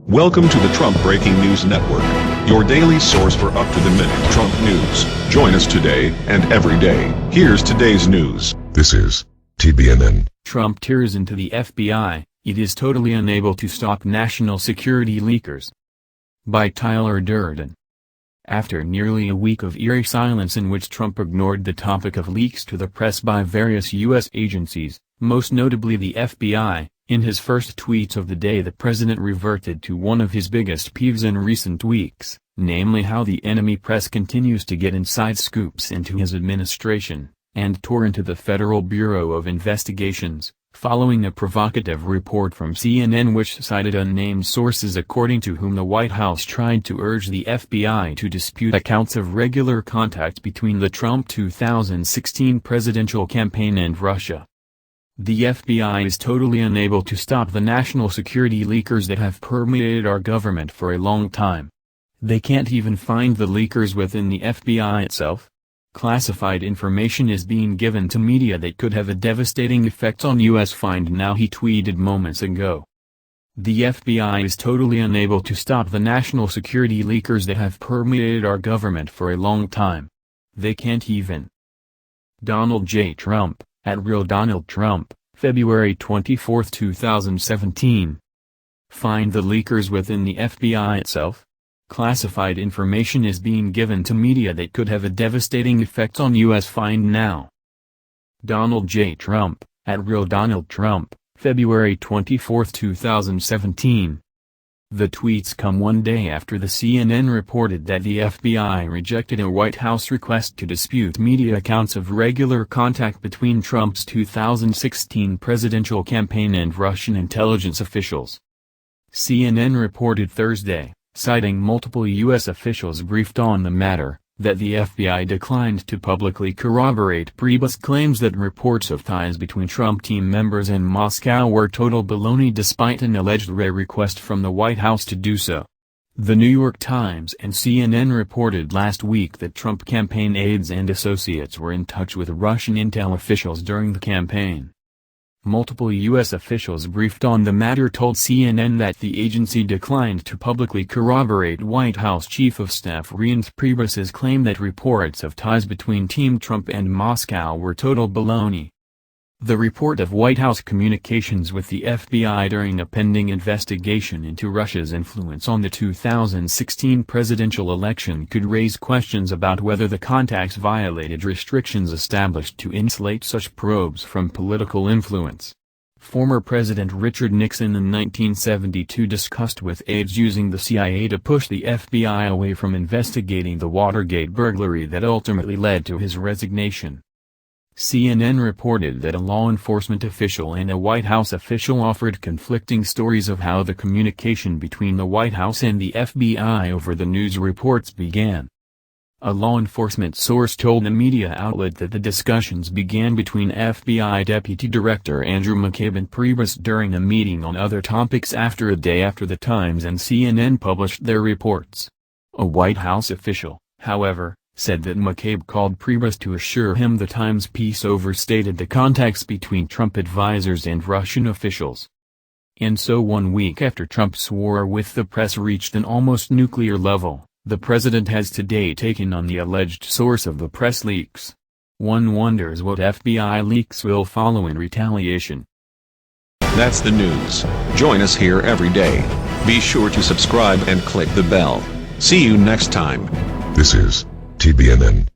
Welcome to the Trump Breaking News Network, your daily source for up-to-the-minute Trump news. Join us today and every day. Here's today's news. This is TBNN. Trump tears into the FBI, it is totally unable to stop national security leakers. By Tyler Durden. After nearly a week of eerie silence in which Trump ignored the topic of leaks to the press by various U.S. agencies, most notably the FBI, in his first tweets of the day the president reverted to one of his biggest peeves in recent weeks, namely how the enemy press continues to get inside scoops into his administration, and tore into the Federal Bureau of Investigations, following a provocative report from CNN which cited unnamed sources according to whom the White House tried to urge the FBI to dispute accounts of regular contact between the Trump 2016 presidential campaign and Russia. The FBI is totally unable to stop the national security leakers that have permeated our government for a long time. They can't even find the leakers within the FBI itself. Classified information is being given to media that could have a devastating effect on U.S. Find Now, he tweeted moments ago. The FBI is totally unable to stop the national security leakers that have permeated our government for a long time. They can't even. Donald J. Trump, at Real Donald Trump, February 24, 2017. Find the leakers within the FBI itself? Classified information is being given to media that could have a devastating effect on U.S. Find Now. Donald J. Trump, at Real Donald Trump, February 24, 2017. The tweets come one day after the CNN reported that the FBI rejected a White House request to dispute media accounts of regular contact between Trump's 2016 presidential campaign and Russian intelligence officials. CNN reported Thursday, citing multiple U.S. officials briefed on the matter, that the FBI declined to publicly corroborate previous claims that reports of ties between Trump team members and Moscow were total baloney despite an alleged request from the White House to do so. The New York Times and CNN reported last week that Trump campaign aides and associates were in touch with Russian intel officials during the campaign. Multiple U.S. officials briefed on the matter told CNN that the agency declined to publicly corroborate White House Chief of Staff Reince Priebus's claim that reports of ties between Team Trump and Moscow were total baloney. The report of White House communications with the FBI during a pending investigation into Russia's influence on the 2016 presidential election could raise questions about whether the contacts violated restrictions established to insulate such probes from political influence. Former President Richard Nixon in 1972 discussed with aides using the CIA to push the FBI away from investigating the Watergate burglary that ultimately led to his resignation. CNN reported that a law enforcement official and a White House official offered conflicting stories of how the communication between the White House and the FBI over the news reports began. A law enforcement source told a media outlet that the discussions began between FBI Deputy Director Andrew McCabe and Priebus during a meeting on other topics after a day after the Times and CNN published their reports. A White House official, however, said that McCabe called Priebus to assure him the Times piece overstated the contacts between Trump advisors and Russian officials. And so 1 week after Trump's war with the press reached an almost nuclear level, the president has today taken on the alleged source of the press leaks. One wonders what FBI leaks will follow in retaliation. That's the news. Join us here every day. Be sure to subscribe and click the bell. See you next time. This is TBNN.